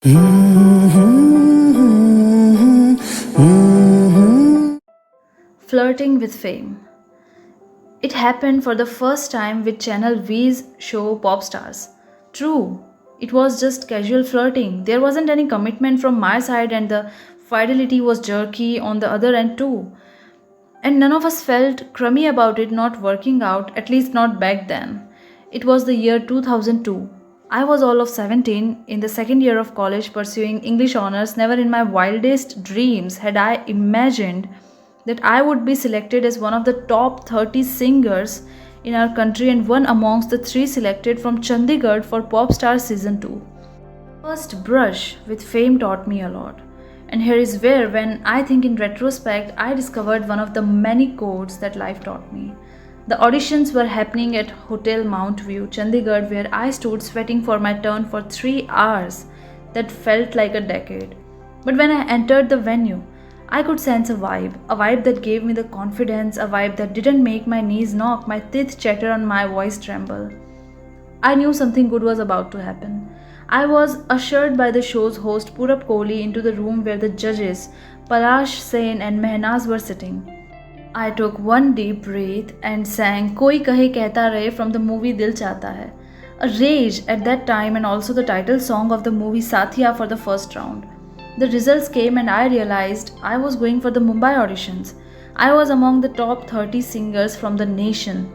Flirting with fame. It happened for the first time with Channel V's show Pop Stars. True, it was just casual flirting. There wasn't any commitment from my side, and the fidelity was jerky on the other end, too. And none of us felt crummy about it not working out, at least not back then. It was the year 2002. I was all of 17 in the second year of college pursuing English honors. Never in my wildest dreams had I imagined that I would be selected as one of the top 30 singers in our country and one amongst the three selected from Chandigarh for Pop Star Season 2. First brush with fame taught me a lot. And here is where, when I think in retrospect, I discovered one of the many codes that life taught me. The auditions were happening at Hotel Mount View, Chandigarh, where I stood sweating for my turn for 3 hours that felt like a decade. But when I entered the venue, I could sense a vibe that gave me the confidence, a vibe that didn't make my knees knock, my teeth chatter, and my voice tremble. I knew something good was about to happen. I was ushered by the show's host Purab Kohli into the room where the judges, Palash Sen and Mehnaz, were sitting. I took one deep breath and sang Koi Kahe Kehta Rahe from the movie Dil Chahta Hai, a rage at that time and also the title song of the movie Sathiya for the first round. The results came and I realized I was going for the Mumbai auditions. I was among the top 30 singers from the nation.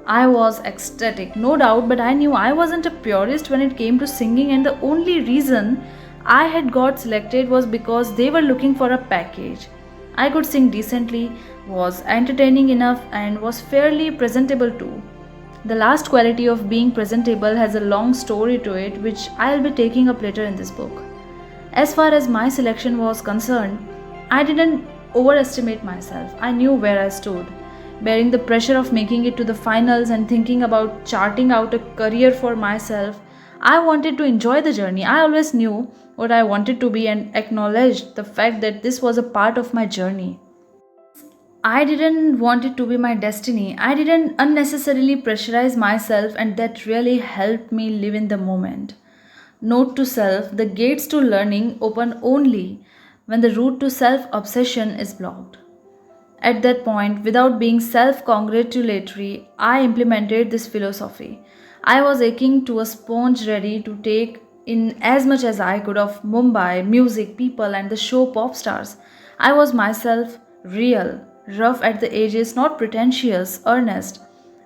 I was ecstatic, no doubt, but I knew I wasn't a purist when it came to singing, and the only reason I had got selected was because they were looking for a package. I could sing decently, was entertaining enough, and was fairly presentable too. The last quality of being presentable has a long story to it, which I'll be taking up later in this book. As far as my selection was concerned, I didn't overestimate myself. I knew where I stood. Bearing the pressure of making it to the finals and thinking about charting out a career for myself, I wanted to enjoy the journey. I always knew what I wanted to be and acknowledged the fact that this was a part of my journey. I didn't want it to be my destiny. I didn't unnecessarily pressurize myself, and that really helped me live in the moment. Note to self: the gates to learning open only when the route to self obsession is blocked. At that point, without being self congratulatory, I implemented this philosophy. I was aching to a sponge ready to take in as much as I could of Mumbai, music, people, and the show Pop Stars. I was myself, real, rough at the edges, not pretentious, earnest.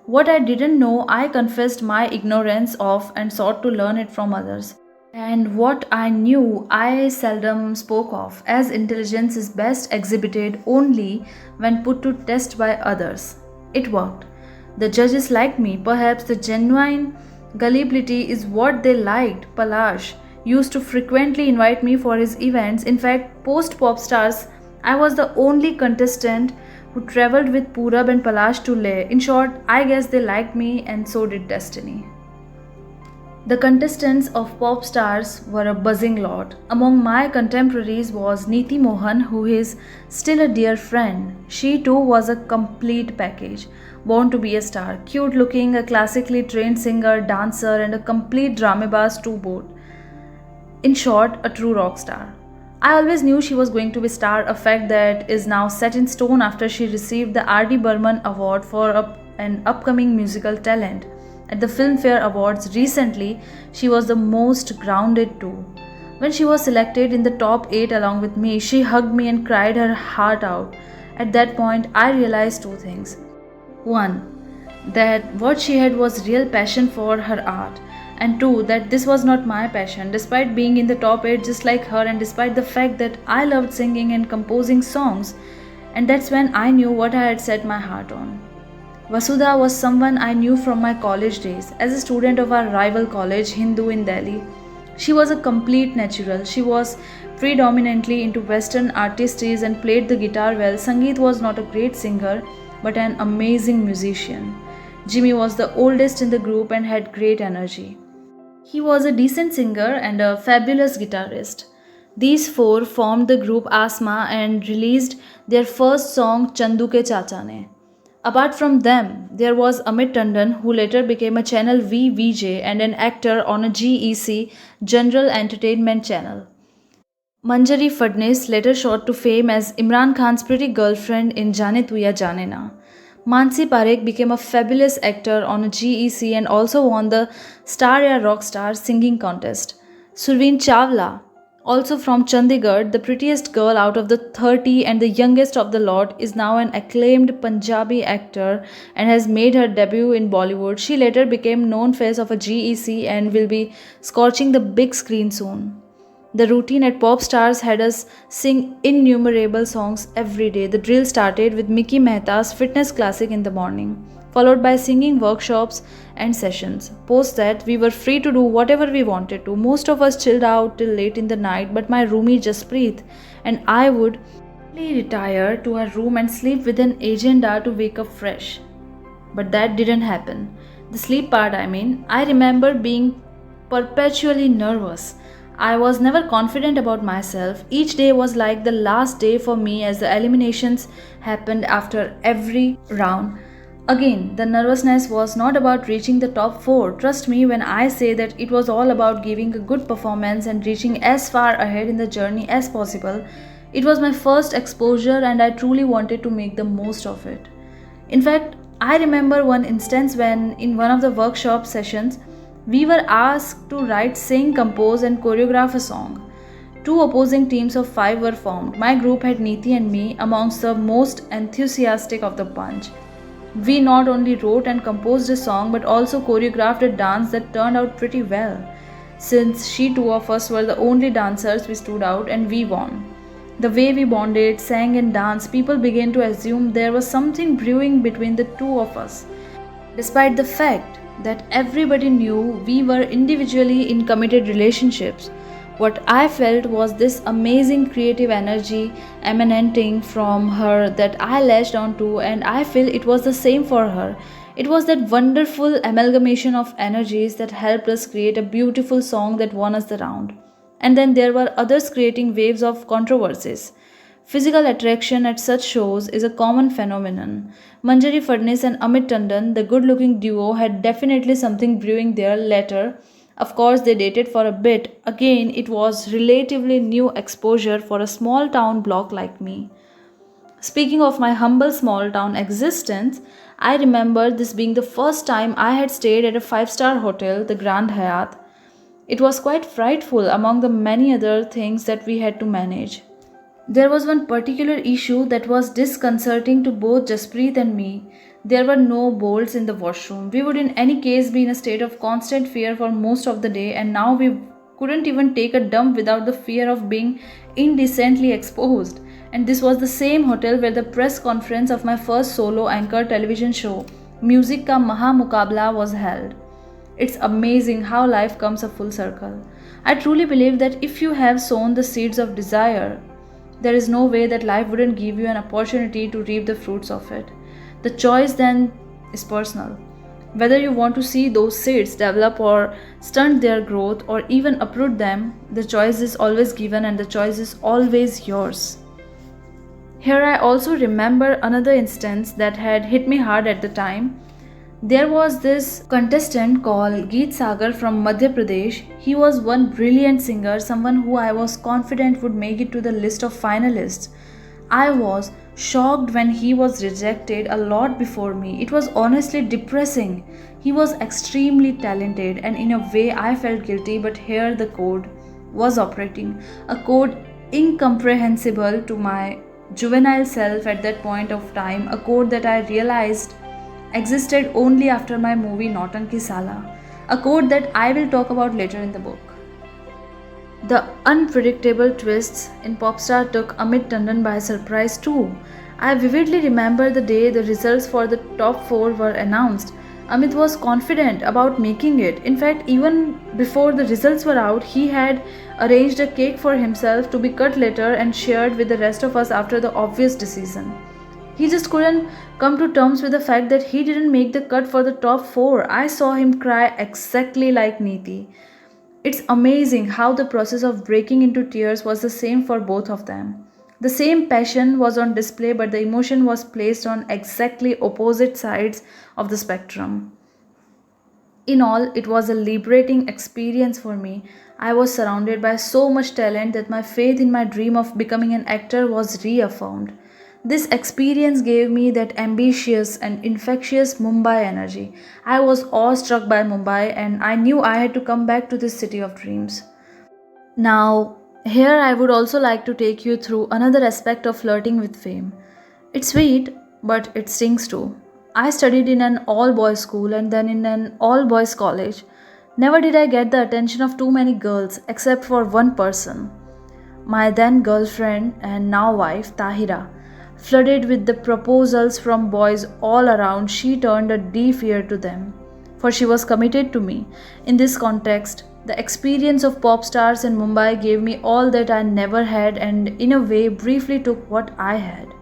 What I didn't know, I confessed my ignorance of and sought to learn it from others. And what I knew, I seldom spoke of, as intelligence is best exhibited only when put to test by others. It worked. The judges liked me. Perhaps the genuine gullibility is what they liked. Palash used to frequently invite me for his events. In fact, post Pop Stars, I was the only contestant who traveled with Purab and Palash to Leh. In short, I guess they liked me, and so did destiny. The contestants of Pop Stars were a buzzing lot. Among my contemporaries was Neeti Mohan, who is still a dear friend. She too was a complete package, born to be a star, cute looking, a classically trained singer, dancer, and a complete dramebaz to boot. In short, a true rock star. I always knew she was going to be star, a fact that is now set in stone after she received the R.D. Burman Award for an upcoming musical talent. At the Filmfare Awards recently, she was the most grounded too. When she was selected in the top 8 along with me, she hugged me and cried her heart out. At that point, I realized two things. One, that what she had was real passion for her art. And two, that this was not my passion, despite being in the top 8 just like her, and despite the fact that I loved singing and composing songs. And that's when I knew what I had set my heart on. Vasudha was someone I knew from my college days. As a student of our rival college, Hindu in Delhi, she was a complete natural. She was predominantly into Western artistries and played the guitar well. Sangeet was not a great singer, but an amazing musician. Jimmy was the oldest in the group and had great energy. He was a decent singer and a fabulous guitarist. These four formed the group Asma and released their first song Chandu Ke Chacha Ne. Apart from them, there was Amit Tandon, who later became a Channel V VJ and an actor on a GEC General Entertainment Channel. Manjari Fadnis later shot to fame as Imran Khan's pretty girlfriend in Jaane Tu Ya Jaane Na. Mansi Parekh became a fabulous actor on a GEC and also won the Star Ya Rockstar singing contest. Surveen Chawla, also from Chandigarh, the prettiest girl out of the 30 and the youngest of the lot, is now an acclaimed Punjabi actor and has made her debut in Bollywood. She later became known face of a GEC and will be scorching the big screen soon. The routine at Pop Stars had us sing innumerable songs every day. The drill started with Mickey Mehta's fitness classic in the morning, followed by singing workshops and sessions. Post that, we were free to do whatever we wanted to. Most of us chilled out till late in the night, but my roomie Jaspreet and I would retire to our room and sleep with an agenda to wake up fresh. But that didn't happen. The sleep part, I remember being perpetually nervous. I was never confident about myself. Each day was like the last day for me as the eliminations happened after every round. Again, the nervousness was not about reaching the top 4. Trust me when I say that it was all about giving a good performance and reaching as far ahead in the journey as possible. It was my first exposure and I truly wanted to make the most of it. In fact, I remember one instance when, in one of the workshop sessions, we were asked to write, sing, compose, and choreograph a song. Two opposing teams of 5 were formed. My group had Neeti and me amongst the most enthusiastic of the bunch. We not only wrote and composed a song but also choreographed a dance that turned out pretty well. Since she two of us were the only dancers, we stood out and we won. The way we bonded, sang, and danced, people began to assume there was something brewing between the two of us, despite the fact that everybody knew we were individually in committed relationships. What I felt was this amazing creative energy emanating from her that I latched onto, and I feel it was the same for her. It was that wonderful amalgamation of energies that helped us create a beautiful song that won us the round. And then there were others creating waves of controversies. Physical attraction at such shows is a common phenomenon. Manjari Fadnis and Amit Tandon, the good looking duo, had definitely something brewing there later. Of course, they dated for a bit. Again, it was relatively new exposure for a small town block like me. Speaking of my humble small town existence, I remember this being the first time I had stayed at a 5-star hotel, the Grand Hyatt. It was quite frightful among the many other things that we had to manage. There was one particular issue that was disconcerting to both Jaspreet and me. There were no bolts in the washroom. We would, in any case, be in a state of constant fear for most of the day, and now we couldn't even take a dump without the fear of being indecently exposed. And this was the same hotel where the press conference of my first solo anchor television show, Music Ka Maha Mukabla, was held. It's amazing how life comes a full circle. I truly believe that if you have sown the seeds of desire, there is no way that life wouldn't give you an opportunity to reap the fruits of it. The choice then is personal. Whether you want to see those seeds develop or stunt their growth or even uproot them, the choice is always given and the choice is always yours. Here I also remember another instance that had hit me hard at the time. There was this contestant called Geet Sagar from Madhya Pradesh. He was one brilliant singer, someone who I was confident would make it to the list of finalists. I was shocked when he was rejected a lot before me. It was honestly depressing. He was extremely talented and in a way I felt guilty, but here the code was operating. A code incomprehensible to my juvenile self at that point of time. A code that I realized existed only after my movie Nautanki Sala, a code that I will talk about later in the book. The unpredictable twists in Popstar took Amit Tandon by surprise too. I vividly remember the day the results for the top 4 were announced. Amit was confident about making it. In fact, even before the results were out, he had arranged a cake for himself to be cut later and shared with the rest of us after the obvious decision. He just couldn't come to terms with the fact that he didn't make the cut for the top 4. I saw him cry exactly like Neeti. It's amazing how the process of breaking into tears was the same for both of them. The same passion was on display, but the emotion was placed on exactly opposite sides of the spectrum. In all, it was a liberating experience for me. I was surrounded by so much talent that my faith in my dream of becoming an actor was reaffirmed. This experience gave me that ambitious and infectious Mumbai energy. I was awestruck by Mumbai and I knew I had to come back to this city of dreams. Now, here I would also like to take you through another aspect of flirting with fame. It's sweet, but it stings too. I studied in an all boys school and then in an all boys college. Never did I get the attention of too many girls except for one person. My then girlfriend and now wife, Tahira, flooded with the proposals from boys all around. She turned a deaf ear to them, for she was committed to me. In this context, the experience of pop stars in Mumbai gave me all that I never had and, in a way, briefly took what I had.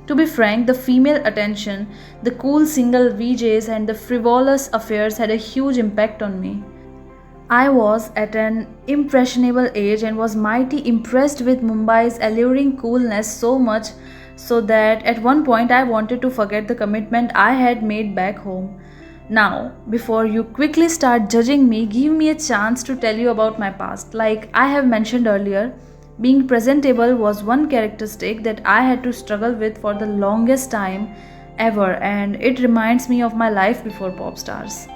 To be frank, the female attention, the cool single VJs, and the frivolous affairs had a huge impact on me. I was at an impressionable age and was mighty impressed with Mumbai's alluring coolness so much so that at one point I wanted to forget the commitment I had made back home. Now, before you quickly start judging me, give me a chance to tell you about my past. Like I have mentioned earlier, being presentable was one characteristic that I had to struggle with for the longest time ever, and it reminds me of my life before pop stars.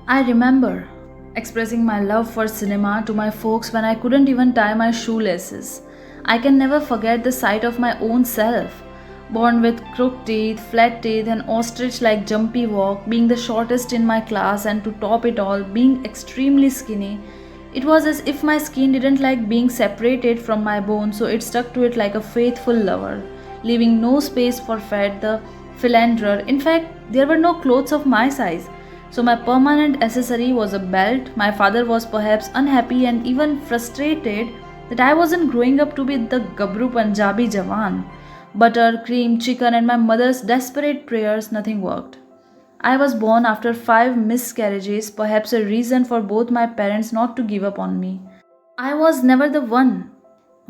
I remember expressing my love for cinema to my folks when I couldn't even tie my shoelaces. I can never forget the sight of my own self, born with crooked teeth, flat teeth, and ostrich like jumpy walk, being the shortest in my class, and to top it all, being extremely skinny. It was as if my skin didn't like being separated from my bone, so it stuck to it like a faithful lover, leaving no space for fat, the philanderer. In fact, there were no clothes of my size. So my permanent accessory was a belt. My father was perhaps unhappy and even frustrated that I wasn't growing up to be the Gabru Punjabi Jawan. Butter, cream, chicken, and my mother's desperate prayers, nothing worked. I was born after 5 miscarriages, perhaps a reason for both my parents not to give up on me. I was never the one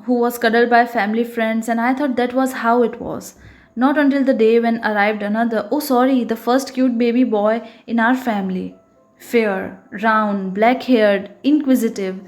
who was cuddled by family friends, and I thought that was how it was. Not until the day when arrived another, oh sorry, the first cute baby boy in our family. Fair, round, black haired, inquisitive,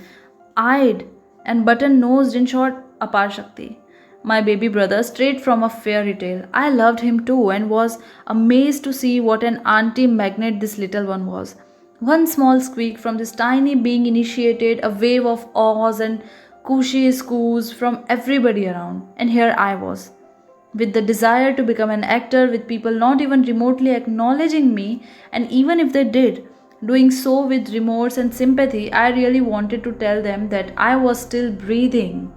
eyed, and button nosed, in short, Apar Shakti. My baby brother, straight from a fairy tale. I loved him too and was amazed to see what an auntie magnet this little one was. One small squeak from this tiny being initiated a wave of awes and cushy coos from everybody around. And here I was, with the desire to become an actor, with people not even remotely acknowledging me, and even if they did, doing so with remorse and sympathy. I really wanted to tell them that I was still breathing.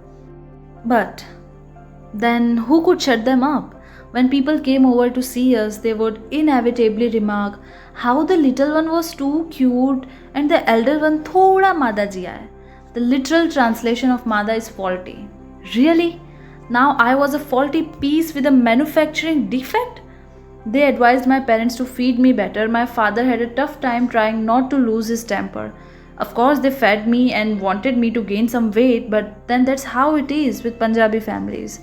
But then who could shut them up? When people came over to see us, they would inevitably remark how the little one was too cute and the elder one thoda mada ji hai. The literal translation of mada is faulty. Really? Now I was a faulty piece with a manufacturing defect? They advised my parents to feed me better. My father had a tough time trying not to lose his temper. Of course, they fed me and wanted me to gain some weight, but then that's how it is with Punjabi families.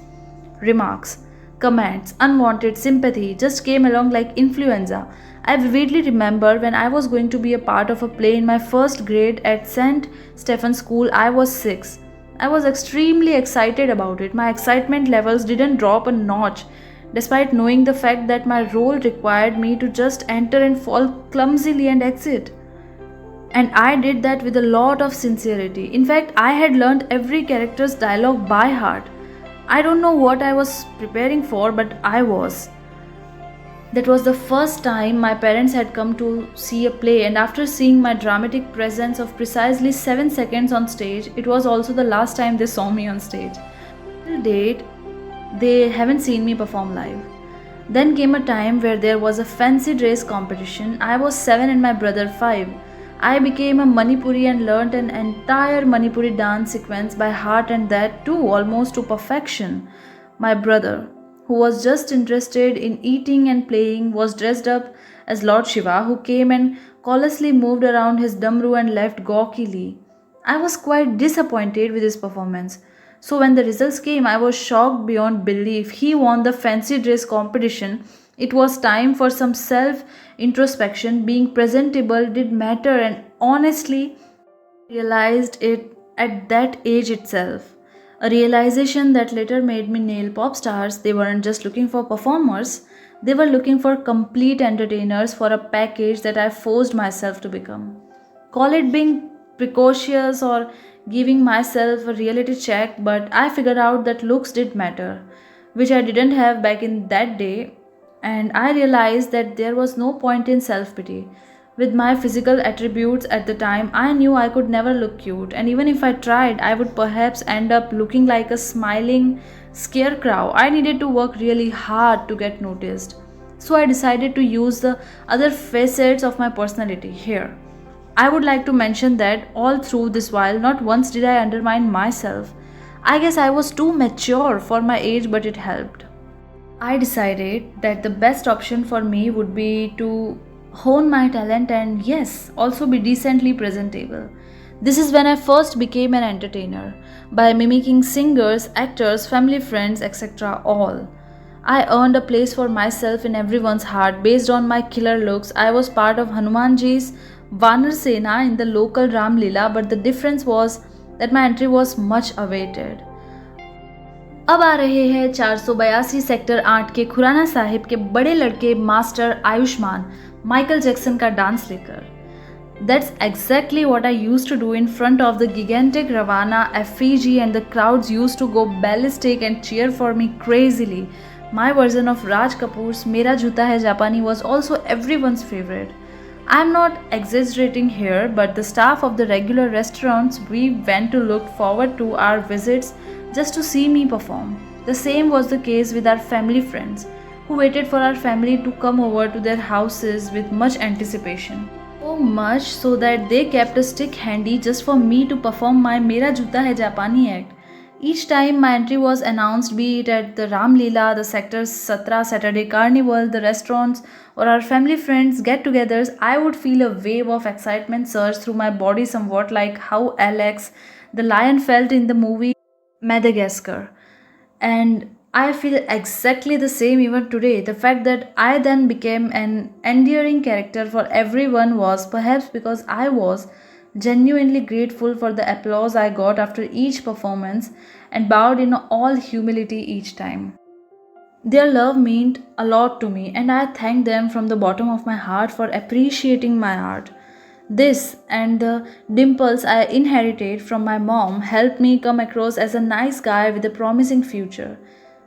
Remarks, comments, unwanted sympathy just came along like influenza. I vividly remember when I was going to be a part of a play in my first grade at St. Stephen's School. I was 6. I was extremely excited about it. My excitement levels didn't drop a notch, despite knowing the fact that my role required me to just enter and fall clumsily and exit. And I did that with a lot of sincerity. In fact, I had learned every character's dialogue by heart. I don't know what I was preparing for, but I was. That was the first time my parents had come to see a play, and after seeing my dramatic presence of precisely 7 seconds on stage, it was also the last time they saw me on stage. Till date, they haven't seen me perform live. Then came a time where there was a fancy dress competition. I was 7 and my brother 5. I became a Manipuri and learnt an entire Manipuri dance sequence by heart, and that too almost to perfection. My brother, who was just interested in eating and playing, was dressed up as Lord Shiva, who came and callously moved around his damru and left gawkily. I was quite disappointed with his performance. So when the results came, I was shocked beyond belief. He won the fancy dress competition. It was time for some self introspection. Being presentable did matter, and honestly, realized it at that age itself. A realization that later made me nail pop stars. They weren't just looking for performers, they were looking for complete entertainers for a package that I forced myself to become. Call it being precocious or giving myself a reality check, but I figured out that looks did matter, which I didn't have back in that day, and I realized that there was no point in self pity. With my physical attributes at the time, I knew I could never look cute, and even if I tried, I would perhaps end up looking like a smiling scarecrow. I needed to work really hard to get noticed. So I decided to use the other facets of my personality here. I would like to mention that all through this while, not once did I undermine myself. I guess I was too mature for my age, but it helped. I decided that the best option for me would be to hone my talent and, yes, also be decently presentable. This is when I first became an entertainer by mimicking singers, actors, family friends, etc. all. I earned a place for myself in everyone's heart based on my killer looks. I was part of Hanumanji's Vanar Sena in the local Ram Leela, but the difference was that my entry was much awaited. अब आ रहे हैं 482 sector 8 के खुराना साहिब के बड़े लड़के master Ayushman Michael Jackson का dance लेकर. That's exactly what I used to do in front of the gigantic Ravana effigy, and the crowds used to go ballistic and cheer for me crazily. My version of Raj Kapoor's Mera Juta Hai Japani was also everyone's favorite. I'm not exaggerating here, but the staff of the regular restaurants we went to look forward to our visits just to see me perform. The same was the case with our family friends, who waited for our family to come over to their houses with much anticipation. So much so that they kept a stick handy just for me to perform my Mera Juta Hai Japani act. Each time my entry was announced, be it at the Ram Leela, the Sector 17 Saturday Carnival, the restaurants, or our family friends get togethers, I would feel a wave of excitement surge through my body, somewhat like how Alex the lion felt in the movie Madagascar. And I feel exactly the same even today. The fact that I then became an endearing character for everyone was perhaps because I was genuinely grateful for the applause I got after each performance and bowed in all humility each time. Their love meant a lot to me, and I thank them from the bottom of my heart for appreciating my art. This and the dimples I inherited from my mom helped me come across as a nice guy with a promising future.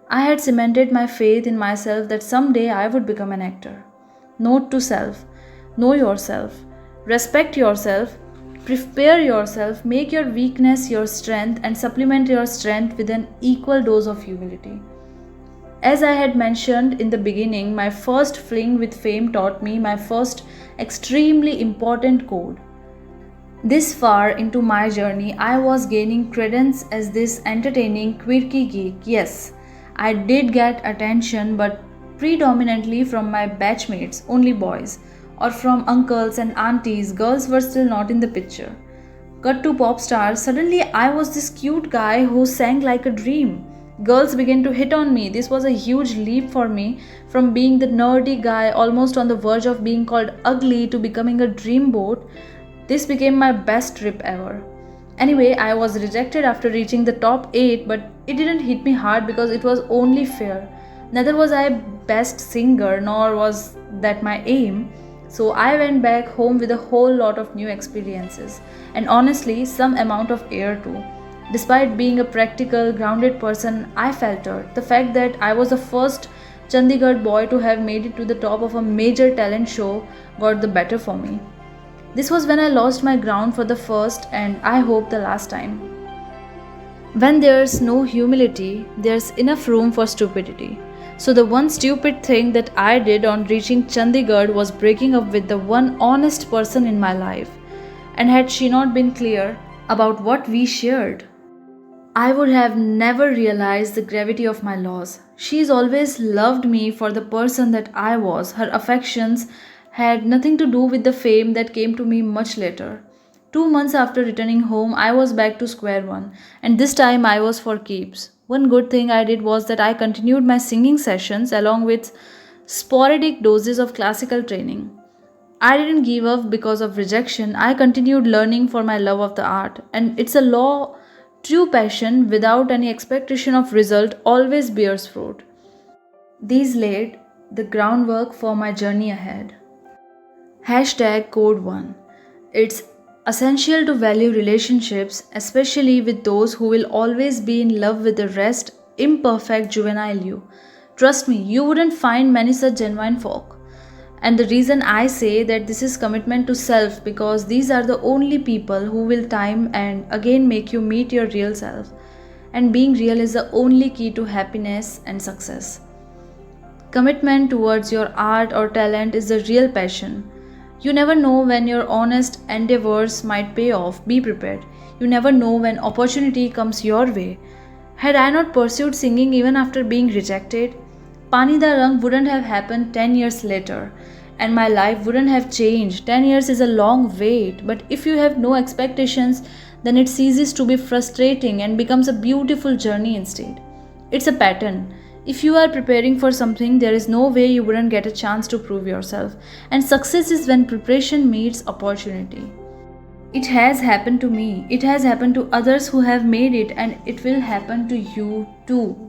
I had cemented my faith in myself that someday I would become an actor. Note to self: know yourself, respect yourself, prepare yourself, make your weakness your strength, and supplement your strength with an equal dose of humility. As I had mentioned in the beginning, my first fling with fame taught me my first extremely important code. This far into my journey, I was gaining credence as this entertaining, quirky geek. Yes, I did get attention, but predominantly from my batchmates, only boys, or from uncles and aunties. Girls were still not in the picture. Cut to pop stars, suddenly I was this cute guy who sang like a dream. Girls began to hit on me. This was a huge leap for me, from being the nerdy guy almost on the verge of being called ugly to becoming a dreamboat. This became my best trip ever. Anyway, I was rejected after reaching the top 8, but it didn't hit me hard because it was only fair. Neither was I best singer, nor was that my aim. So I went back home with a whole lot of new experiences, and honestly, some amount of air too. Despite being a practical, grounded person, I faltered. The fact that I was the first Chandigarh boy to have made it to the top of a major talent show got the better for me. This was when I lost my ground for the first and I hope the last time. When there's no humility, there's enough room for stupidity. So the one stupid thing that I did on reaching Chandigarh was breaking up with the one honest person in my life. And had she not been clear about what we shared, I would have never realized the gravity of my loss. She's always loved me for the person that I was. Her affections had nothing to do with the fame that came to me much later. 2 months after returning home, I was back to square one, and this time I was for keeps. One good thing I did was that I continued my singing sessions along with sporadic doses of classical training. I didn't give up because of rejection. I continued learning for my love of the art. And it's a law, true passion without any expectation of result always bears fruit. These laid the groundwork for my journey ahead. Hashtag Code 1. It's essential to value relationships, especially with those who will always be in love with the rest, imperfect juvenile you. Trust me, you wouldn't find many such genuine folk. And the reason I say that this is commitment to self because these are the only people who will time and again make you meet your real self. And being real is the only key to happiness and success. Commitment towards your art or talent is the real passion. You never know when your honest endeavors might pay off. Be prepared. You never know when opportunity comes your way. Had I not pursued singing even after being rejected, Pani Da Rang wouldn't have happened 10 years later, and my life wouldn't have changed. 10 years is a long wait, but if you have no expectations, then it ceases to be frustrating and becomes a beautiful journey instead. It's a pattern. If you are preparing for something, there is no way you wouldn't get a chance to prove yourself. And success is when preparation meets opportunity. It has happened to me. It has happened to others who have made it, and it will happen to you too